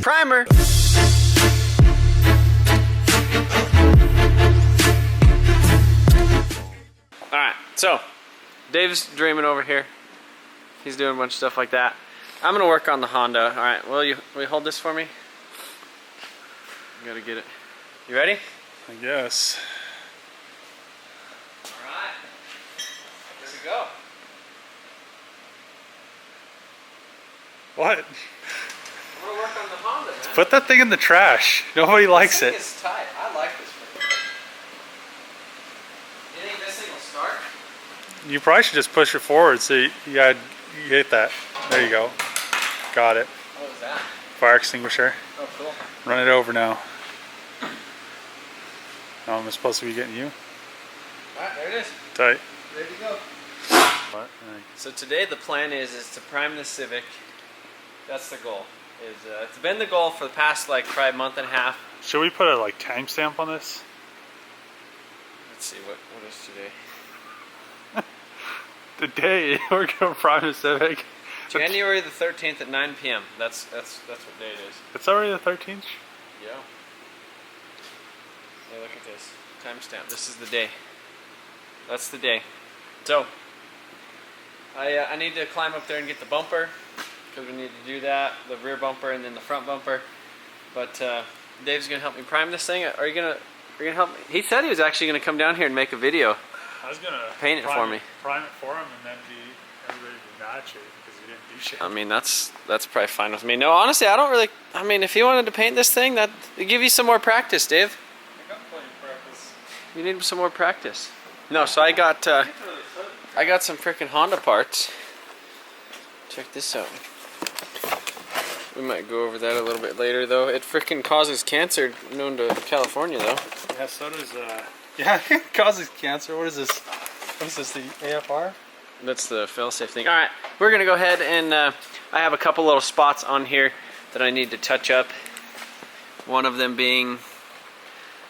Primer. Alright, so Dave's dreaming over here. He's doing a bunch of stuff like that. I'm gonna work on the Honda. Alright, will you hold this for me? Gotta get it. You ready? I guess. Alright. Here we go. What? I'm gonna work on the Honda, man. Put that thing in the trash. Nobody likes it. This thing is tight. I like this thing. You think this thing will start? You probably should just push it forward so you hit that. There you go. Got it. What was that? Fire extinguisher. Oh, cool. Run it over now. Oh, I'm supposed to be getting you? Alright, there it is. Tight. Ready to go. What? So today the plan is to prime the Civic. That's the goal. It's been the goal for the past like probably month and a half. Should we put a like timestamp on this? Let's see what is today. Today we're gonna prime the Civic. January the 13th at 9 p.m. That's what day it is. It's already the 13th? Yeah. Hey, look at this. Timestamp. This is the day. That's the day. So, I need to climb up there and get the bumper, because we need to do that, the rear bumper and then the front bumper. But Dave's gonna help me prime this thing. Are you gonna help me? He said he was actually gonna come down here and make a video. I was gonna paint it for me. Prime it for him, and then everybody be mad at you because you didn't do shit. I mean, that's probably fine with me. No, honestly, I don't really. I mean, if you wanted to paint this thing, that'd give you some more practice, Dave. I got plenty of practice. You need some more practice. No, so I got some freaking Honda parts. Check this out. We might go over that a little bit later, though. It freaking causes cancer, known to California, though. Yeah, so does yeah, it causes cancer. What is this? What is this? The AFR? That's the fail-safe thing. All right, we're gonna go ahead and I have a couple little spots on here that I need to touch up. One of them being, I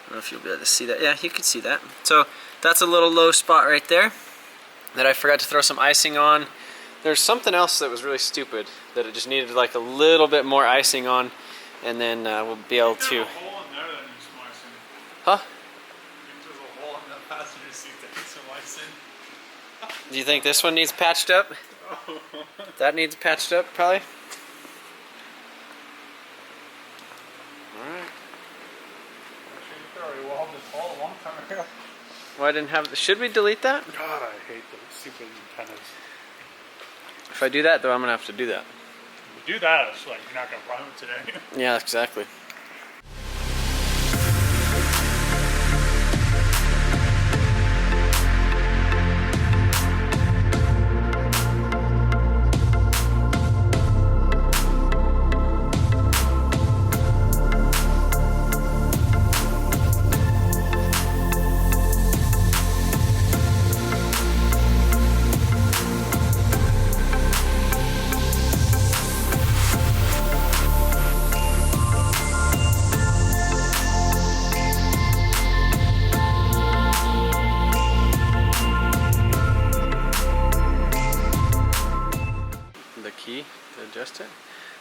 don't know if you'll be able to see that. Yeah, you can see that. So that's a little low spot right there that I forgot to throw some icing on. There's something else that was really stupid that it just needed like a little bit more icing on, and then we'll be able to. There's a hole in there that needs some icing. Huh? There's a hole in that passenger seat that needs some icing. Do you think this one needs patched up? Oh. That needs patched up, probably. All right. Actually, you already walled this hole a long time ago. Well, I didn't have. Should we delete that? God, I hate those stupid antennas. If I do that, though, I'm gonna have to do that. If you do that, it's like you're not gonna prime it today. Yeah, exactly.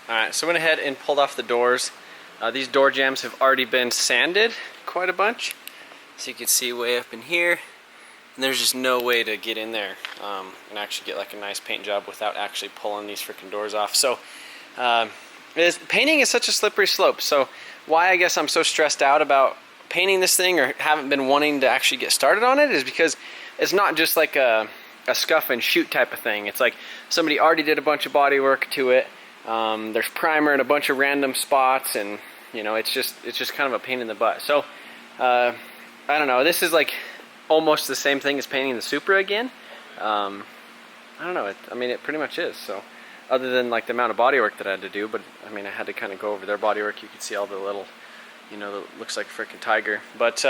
Alright, so I went ahead and pulled off the doors. These door jambs have already been sanded quite a bunch. So you can see way up in here. And there's just no way to get in there and actually get like a nice paint job without actually pulling these freaking doors off. So painting is such a slippery slope. So why I guess I'm so stressed out about painting this thing or haven't been wanting to actually get started on it is because it's not just like a scuff and shoot type of thing. It's like somebody already did a bunch of body work to it. There's primer in a bunch of random spots, and you know, it's just kind of a pain in the butt. So I don't know, this is like almost the same thing as painting the Supra again. I don't know, I mean, it pretty much is. So other than like the amount of body work that I had to do, but I mean, I had to kind of go over their body work. You could see all the little, you know, that looks like a freaking tiger. But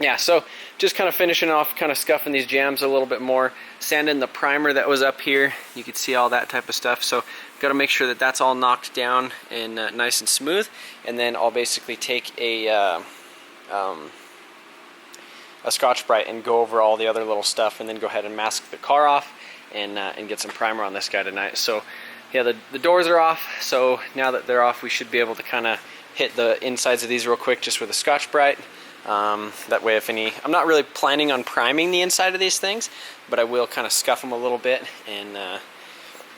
yeah, so just kind of finishing off, kind of scuffing these jams a little bit more, sanding the primer that was up here. You could see all that type of stuff. So got to make sure that that's all knocked down and nice and smooth. And then I'll basically take a Scotch-Brite and go over all the other little stuff, and then go ahead and mask the car off and get some primer on this guy tonight. So yeah, the doors are off, so now that they're off, we should be able to kind of hit the insides of these real quick just with a Scotch-Brite. That way, if any, I'm not really planning on priming the inside of these things, but I will kind of scuff them a little bit, and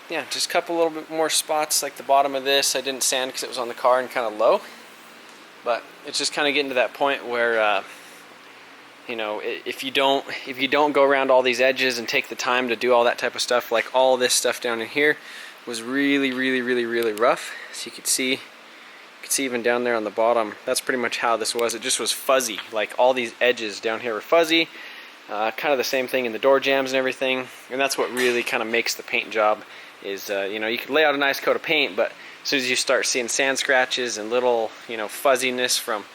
yeah, just a couple little bit more spots like the bottom of this. I didn't sand because it was on the car and kind of low, but it's just kind of getting to that point where you know, if you don't go around all these edges and take the time to do all that type of stuff, like all this stuff down in here was really rough. So you could see even down there on the bottom, that's pretty much how this was. It just was fuzzy. Like all these edges down here were fuzzy. Kind of the same thing in the door jambs and everything. And that's what really kind of makes the paint job is, you know, you can lay out a nice coat of paint, but as soon as you start seeing sand scratches and little, you know, fuzziness from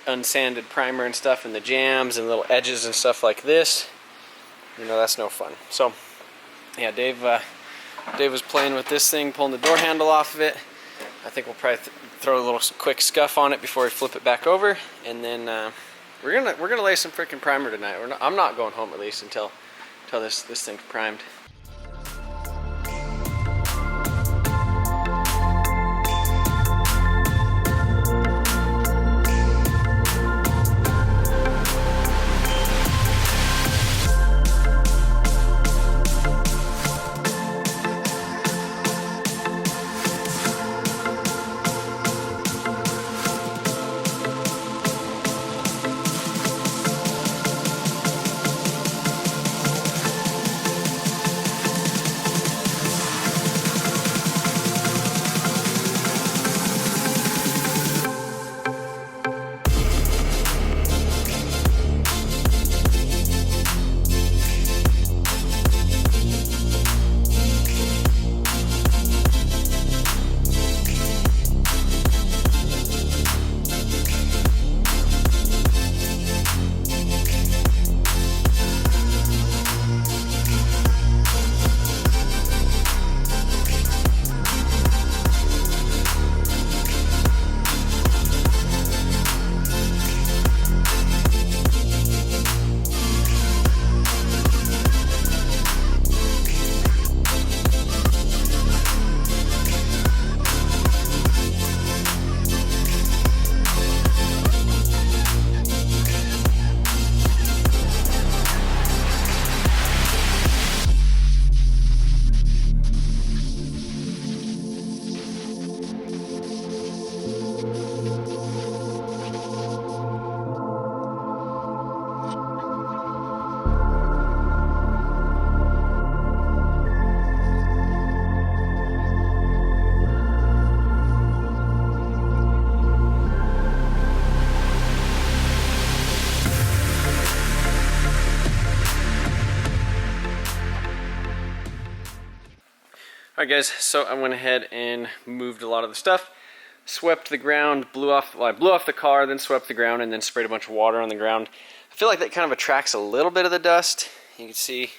unsanded primer and stuff in the jams and little edges and stuff like this, you know, that's no fun. So yeah, Dave was playing with this thing, pulling the door handle off of it. I think we'll probably throw a little quick scuff on it before we flip it back over, and then we're gonna lay some freaking primer tonight. I'm not going home at least until this thing's primed. Alright guys, so I went ahead and moved a lot of the stuff, swept the ground, I blew off the car, then swept the ground, and then sprayed a bunch of water on the ground. I feel like that kind of attracts a little bit of the dust. You can see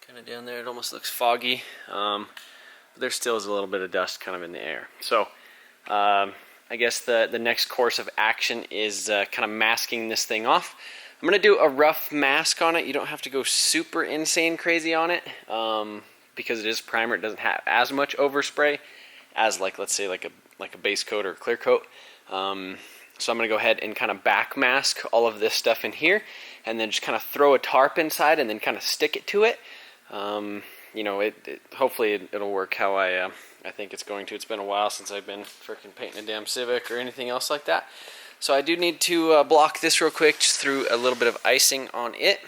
kind of down there, it almost looks foggy. But there still is a little bit of dust kind of in the air. So I guess the next course of action is kind of masking this thing off. I'm going to do a rough mask on it. You don't have to go super insane crazy on it. Because it is primer, it doesn't have as much overspray as like, let's say like a base coat or a clear coat. So I'm gonna go ahead and kind of back mask all of this stuff in here, and then just kind of throw a tarp inside and then kind of stick it to it. You know, hopefully it'll work how I think it's going to. It's been a while since I've been freaking painting a damn Civic or anything else like that. So I do need to block this real quick, just threw a little bit of icing on it.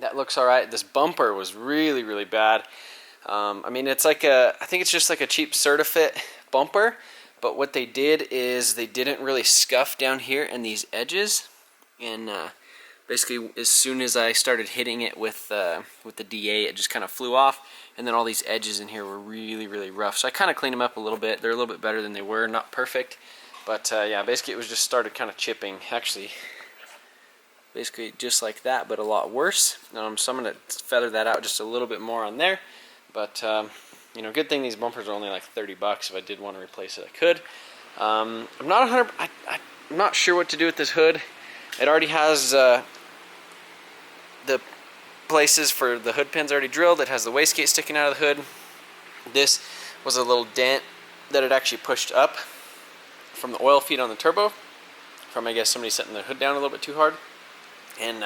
That looks alright. This bumper was really bad. I mean, it's like I think it's just like a cheap Certifit bumper, but what they did is they didn't really scuff down here in these edges, and basically as soon as I started hitting it with the DA, it just kind of flew off, and then all these edges in here were really rough. So I kind of cleaned them up a little bit. They're a little bit better than they were, not perfect, but yeah, basically it was just started kind of chipping. Actually, basically just like that, but a lot worse. So I'm going to feather that out just a little bit more on there. But you know, good thing these bumpers are only like 30 bucks. If I did want to replace it, I could. I'm not sure what to do with this hood. It already has the places for the hood pins already drilled. It has the wastegate sticking out of the hood. This was a little dent that had actually pushed up from the oil feed on the turbo, from I guess somebody setting the hood down a little bit too hard. And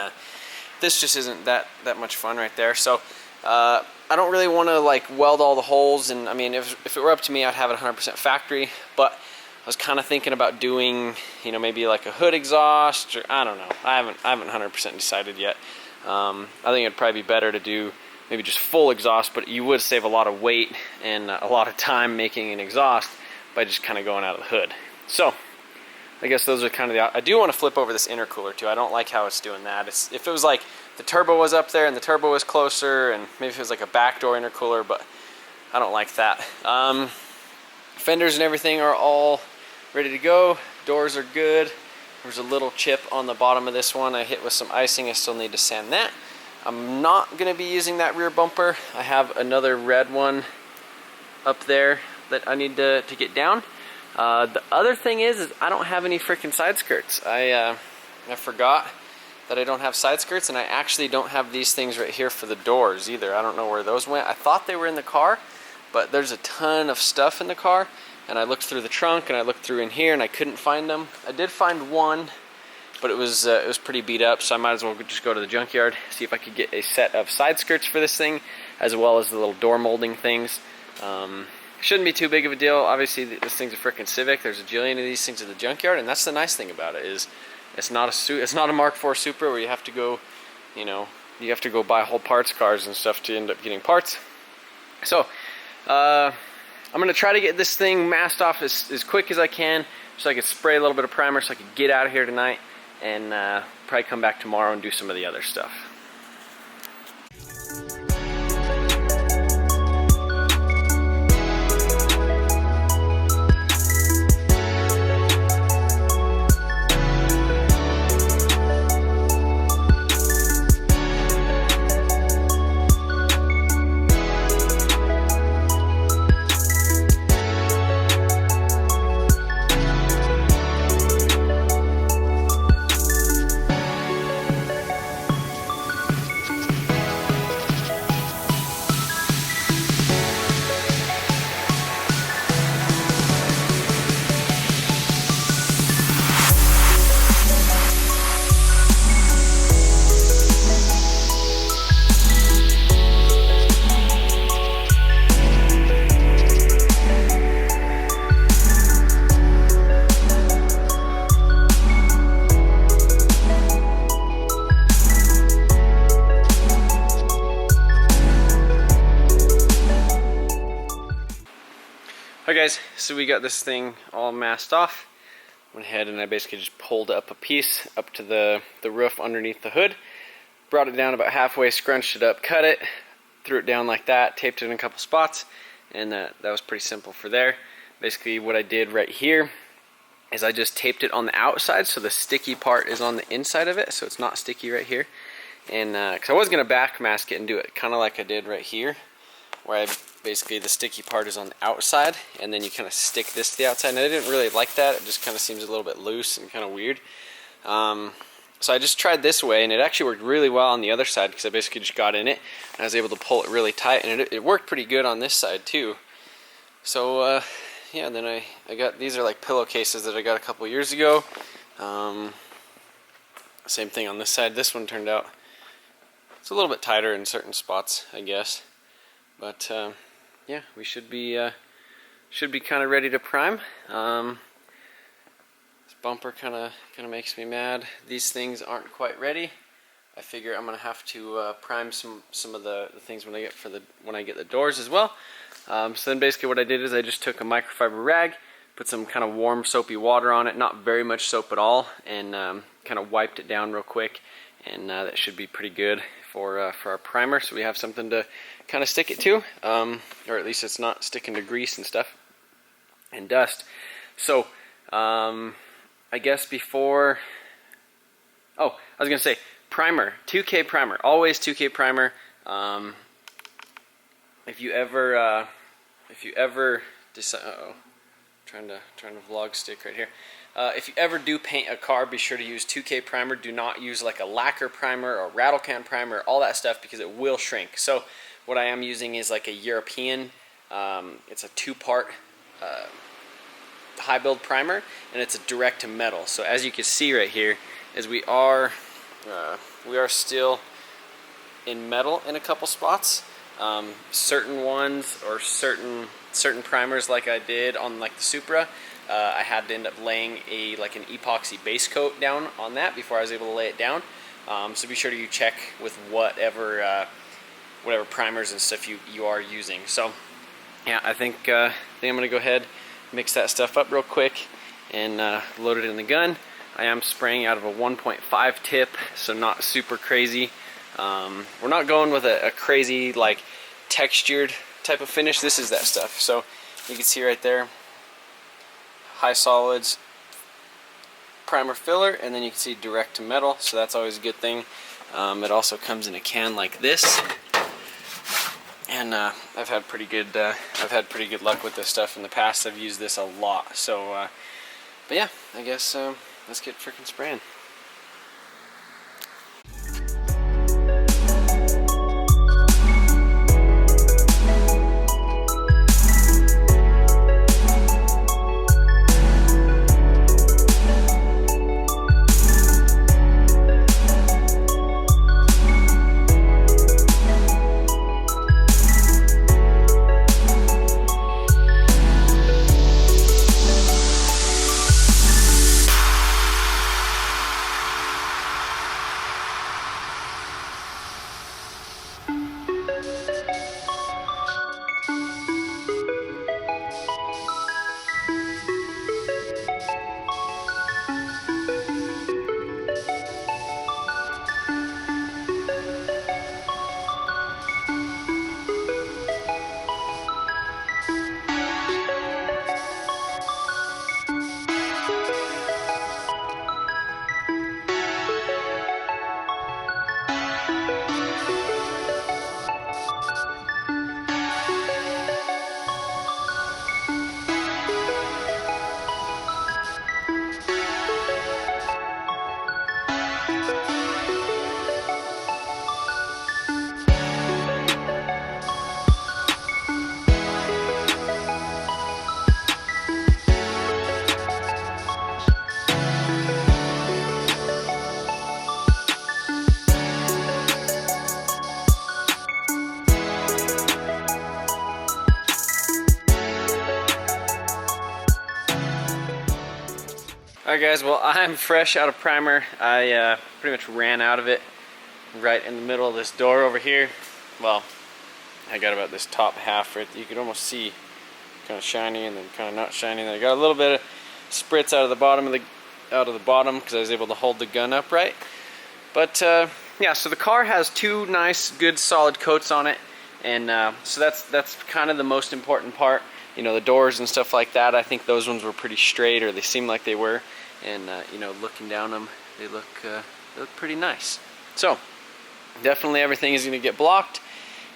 this just isn't that much fun right there. So I don't really want to like weld all the holes, and I mean if it were up to me, I'd have it 100% factory, but I was kind of thinking about doing, you know, maybe like a hood exhaust, or I don't know. I haven't 100% decided yet. I think it'd probably be better to do maybe just full exhaust, but you would save a lot of weight and a lot of time making an exhaust by just kind of going out of the hood. So I guess those are kind of the, I do want to flip over this intercooler too. I don't like how it's doing that. If it was like the turbo was up there and the turbo was closer, and maybe if it was like a backdoor intercooler, but I don't like that. Fenders and everything are all ready to go. Doors are good. There's a little chip on the bottom of this one I hit with some icing. I still need to sand that. I'm not going to be using that rear bumper. I have another red one up there that I need to get down. The other thing is I don't have any freaking side skirts. I forgot that I don't have side skirts, and I actually don't have these things right here for the doors either. I don't know where those went. I thought they were in the car, but there's a ton of stuff in the car, and I looked through the trunk and I looked through in here and I couldn't find them. I did find one, but it was pretty beat up, so I might as well just go to the junkyard, see if I could get a set of side skirts for this thing, as well as the little door molding things. Shouldn't be too big of a deal. Obviously, this thing's a freaking Civic. There's a jillion of these things at the junkyard, and that's the nice thing about it, is it's not a Mark IV Supra where you have to go, you know, you have to go buy whole parts cars and stuff to end up getting parts. So I'm gonna try to get this thing masked off as quick as I can, so I could spray a little bit of primer so I could get out of here tonight, and probably come back tomorrow and do some of the other stuff. Alright guys, so we got this thing all masked off. Went ahead and I basically just pulled up a piece up to the roof underneath the hood, brought it down about halfway, scrunched it up, cut it, threw it down like that, taped it in a couple spots, and that was pretty simple for there. Basically what I did right here is I just taped it on the outside, so the sticky part is on the inside of it, so it's not sticky right here. And because I was going to back mask it and do it kind of like I did right here, where basically the sticky part is on the outside, and then you kind of stick this to the outside, and I didn't really like that. It just kind of seems a little bit loose and kind of weird. So I just tried this way, and it actually worked really well on the other side, because I basically just got in it and I was able to pull it really tight, and it worked pretty good on this side too. So yeah, then I got, these are like pillowcases that I got a couple years ago. Same thing on this side. This one turned out, it's a little bit tighter in certain spots, I guess. But yeah, we should be kind of ready to prime. This bumper kind of makes me mad. These things aren't quite ready. I figure I'm gonna have to prime some of the things when I get the doors as well. So then basically what I did is I just took a microfiber rag, put some kind of warm soapy water on it, not very much soap at all, and kind of wiped it down real quick, and that should be pretty good for our primer, so we have something to kind of stick it to, or at least it's not sticking to grease and stuff and dust. So I guess before, oh, I was gonna say primer, 2K primer, always 2K primer. If you ever decide, trying to vlog stick right here. If you ever do paint a car, be sure to use 2K primer. Do not use like a lacquer primer or rattle can primer, all that stuff, because it will shrink. So what I am using is like a European It's a two-part high build primer, and it's a direct to metal. So as you can see right here, is we are still in metal in a couple spots. Certain ones or certain primers, like I did on like the Supra, I had to end up laying an epoxy base coat down on that before I was able to lay it down. So be sure to check with whatever primers and stuff you are using. So yeah, I think I'm gonna go ahead, mix that stuff up real quick, and load it in the gun. I am spraying out of a 1.5 tip, so not super crazy. We're not going with a crazy like textured type of finish. This is that stuff. So you can see right there, high solids primer filler, and then you can see direct to metal, so that's always a good thing. It also comes in a can like this, and I've had pretty good luck with this stuff in the past. I've used this a lot. So but yeah, I guess let's get freaking spraying. Alright guys, well I'm fresh out of primer. I pretty much ran out of it right in the middle of this door over here. Well, I got about this top half right there. You could almost see kind of shiny and then kind of not shiny. And then I got a little bit of spritz out of the bottom because I was able to hold the gun upright. But yeah, so the car has two nice, good, solid coats on it, and so that's kind of the most important part. You know, the doors and stuff like that, I think those ones were pretty straight, or they seemed like they were. And you know, looking down them, they look pretty nice. So definitely everything is going to get blocked,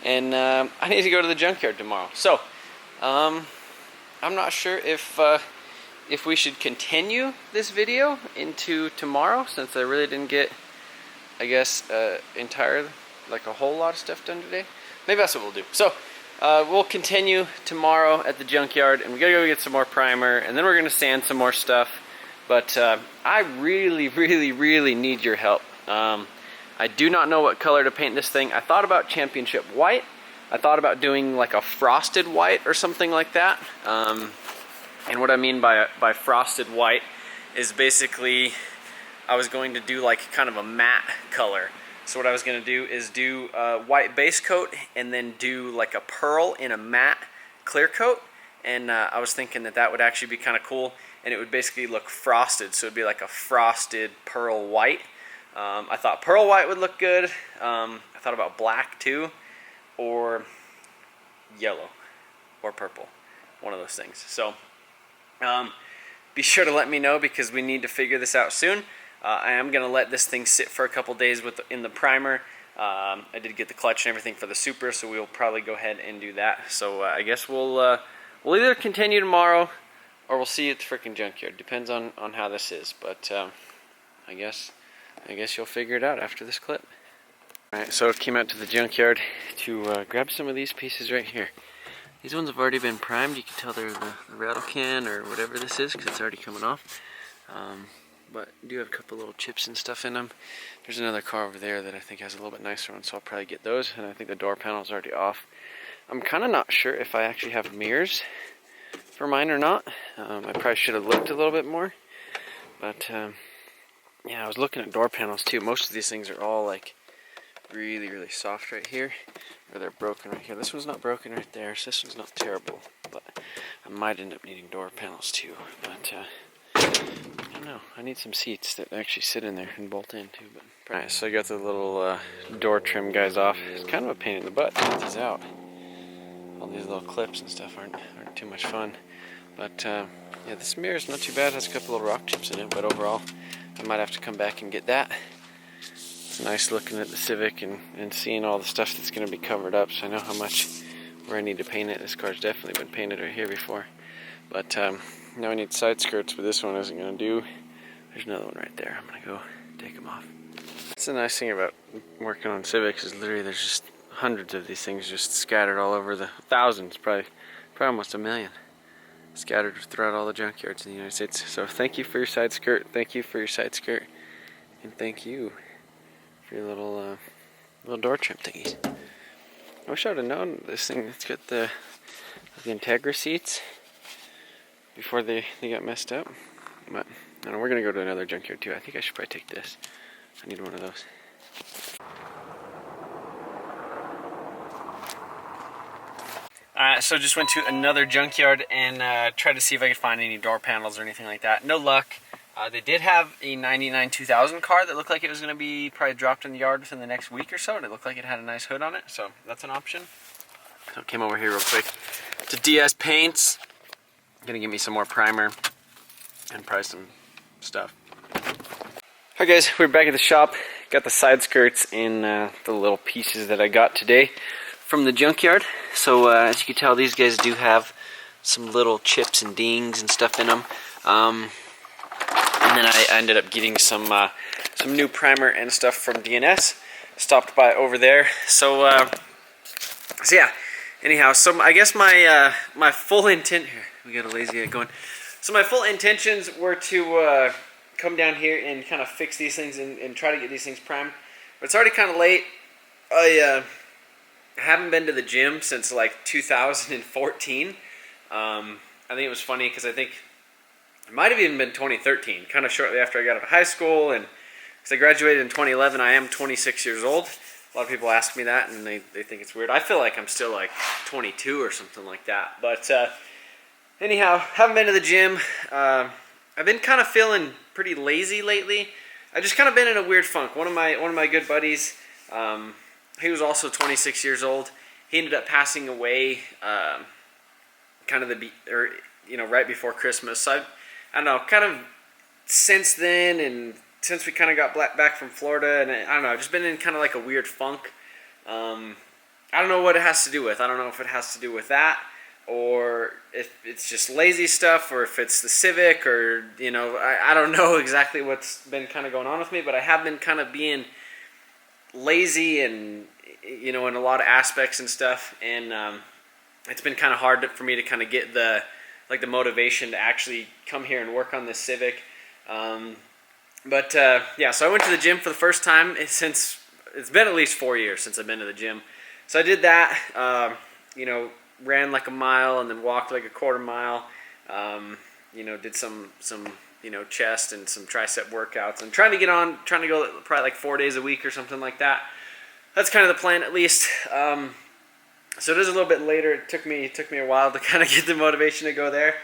and I need to go to the junkyard tomorrow. So I'm not sure if we should continue this video into tomorrow, since I really didn't get, I guess, like a whole lot of stuff done today. Maybe that's what we'll do. So we'll continue tomorrow at the junkyard, and we gotta go get some more primer, and then we're gonna sand some more stuff. But I really need your help. I do not know what color to paint this thing. I thought about championship white. I thought about doing like a frosted white or something like that. And what I mean by frosted white is basically I was going to do like kind of a matte color. So what I was going to do is do a white base coat and then do like a pearl in a matte clear coat. And I was thinking that would actually be kind of cool, and it would basically look frosted, so it'd be like a frosted pearl white. I thought pearl white would look good. I thought about black too, or yellow, or purple, one of those things. So be sure to let me know, because we need to figure this out soon. I am going to let this thing sit for a couple days in the primer. I did get the clutch and everything for the Supra, so we'll probably go ahead and do that. So I guess we'll either continue tomorrow, or we'll see you at the freaking junkyard. Depends on how this is, but I guess you'll figure it out after this clip. Alright, so I came out to the junkyard to grab some of these pieces right here. These ones have already been primed. You can tell they're the rattle can or whatever this is because it's already coming off. But I do have a couple little chips and stuff in them. There's another car over there that I think has a little bit nicer one, so I'll probably get those. And I think the door panel is already off. I'm kind of not sure if I actually have mirrors for mine or not. I probably should have looked a little bit more. But yeah, I was looking at door panels too. Most of these things are all like really soft right here, or they're broken right here. This one's not broken right there, so this one's not terrible. But I might end up needing door panels too. But I don't know. I need some seats that actually sit in there and bolt in too. But alright, so I got the little door trim guys off. It's kind of a pain in the butt to get these out. All these little clips and stuff aren't too much fun. But yeah, this mirror's not too bad. It has a couple little rock chips in it, but overall, I might have to come back and get that. It's nice looking at the Civic and seeing all the stuff that's going to be covered up, so I know how much where I need to paint it. This car's definitely been painted right here before. But now I need side skirts, but this one isn't going to do. There's another one right there. I'm going to go take them off. That's the nice thing about working on Civics is literally there's just hundreds of these things just scattered all over the thousands, probably almost 1 million. Scattered throughout all the junkyards in the United States. So thank you for your side skirt, thank you for your side skirt, and thank you for your little door trim thingies. I wish I would have known this thing. It's got the Integra seats before they got messed up. But I don't know, we're gonna go to another junkyard too. I think I should probably take this. I need one of those. So just went to another junkyard and tried to see if I could find any door panels or anything like that. No luck. They did have a 99 2000 car that looked like it was going to be probably dropped in the yard within the next week or so, and it looked like it had a nice hood on it, so that's an option. So I came over here real quick to DS Paints. Gonna give me some more primer and probably some stuff. Alright guys, we're back at the shop. Got the side skirts and the little pieces that I got today from the junkyard. So as you can tell, these guys do have some little chips and dings and stuff in them. And then I ended up getting some new primer and stuff from DNS. Stopped by over there. So yeah. Anyhow, so I guess my my full intent here. We got a lazy guy going. So my full intentions were to come down here and kind of fix these things and try to get these things primed. But it's already kind of late. I haven't been to the gym since like 2014. I think it was funny because I think it might have even been 2013, kind of shortly after I got out of high school, and because I graduated in 2011, I am 26 years old. A lot of people ask me that, and they think it's weird. I feel like I'm still like 22 or something like that. But anyhow, haven't been to the gym. I've been kind of feeling pretty lazy lately. I just kind of been in a weird funk. One of my good buddies, he was also 26 years old. He ended up passing away, kind of right before Christmas. So I don't know, kind of since then, and since we kind of got back from Florida, and I don't know, I've just been in kind of like a weird funk. I don't know what it has to do with. I don't know if it has to do with that, or if it's just lazy stuff, or if it's the Civic, or, you know, I don't know exactly what's been kind of going on with me, but I have been kind of being lazy and, you know, in a lot of aspects and stuff, and it's been kind of hard for me to kind of get the motivation to actually come here and work on this Civic. But yeah, so I went to the gym for the first time since, it's been at least 4 years since I've been to the gym. So I did that, you know, ran like a mile and then walked like a quarter mile, you know, did some you know, chest and some tricep workouts. I'm trying to go probably like 4 days a week or something like that. That's kind of the plan, at least. So it is a little bit later. It took me a while to kind of get the motivation to go there.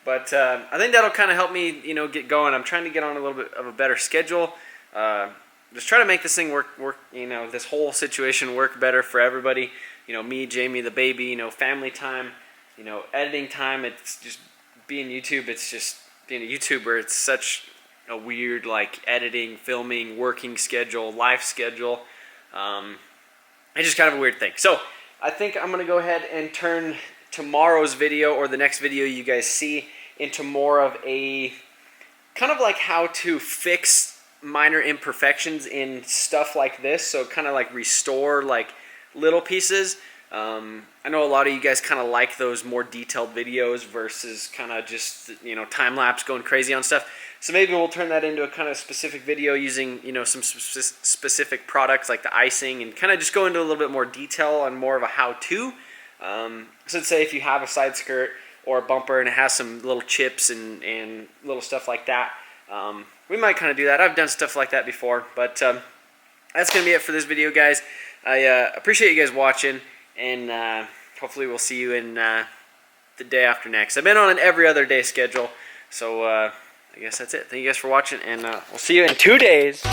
But I think that'll kind of help me, you know, get going. I'm trying to get on a little bit of a better schedule. Just try to make this thing work, you know, this whole situation work better for everybody. You know, me, Jamie, the baby, you know, family time, you know, editing time. It's just being YouTube. It's just being a YouTuber. It's such a weird, like, editing, filming, working schedule, life schedule. It's just kind of a weird thing. So I think I'm going to go ahead and turn tomorrow's video, or the next video you guys see, into more of a kind of like how to fix minor imperfections in stuff like this. So kind of like restore like little pieces. I know a lot of you guys kind of like those more detailed videos versus kind of just, you know, time-lapse going crazy on stuff. So maybe we'll turn that into a kind of specific video using, you know, some specific products like the icing, and kind of just go into a little bit more detail on more of a how-to. So say if you have a side skirt or a bumper and it has some little chips and little stuff like that, we might kind of do that. I've done stuff like that before, but that's going to be it for this video, guys. I appreciate you guys watching, and hopefully we'll see you in the day after next. I've been on an every other day schedule, so I guess that's it. Thank you guys for watching, and we'll see you in 2 days.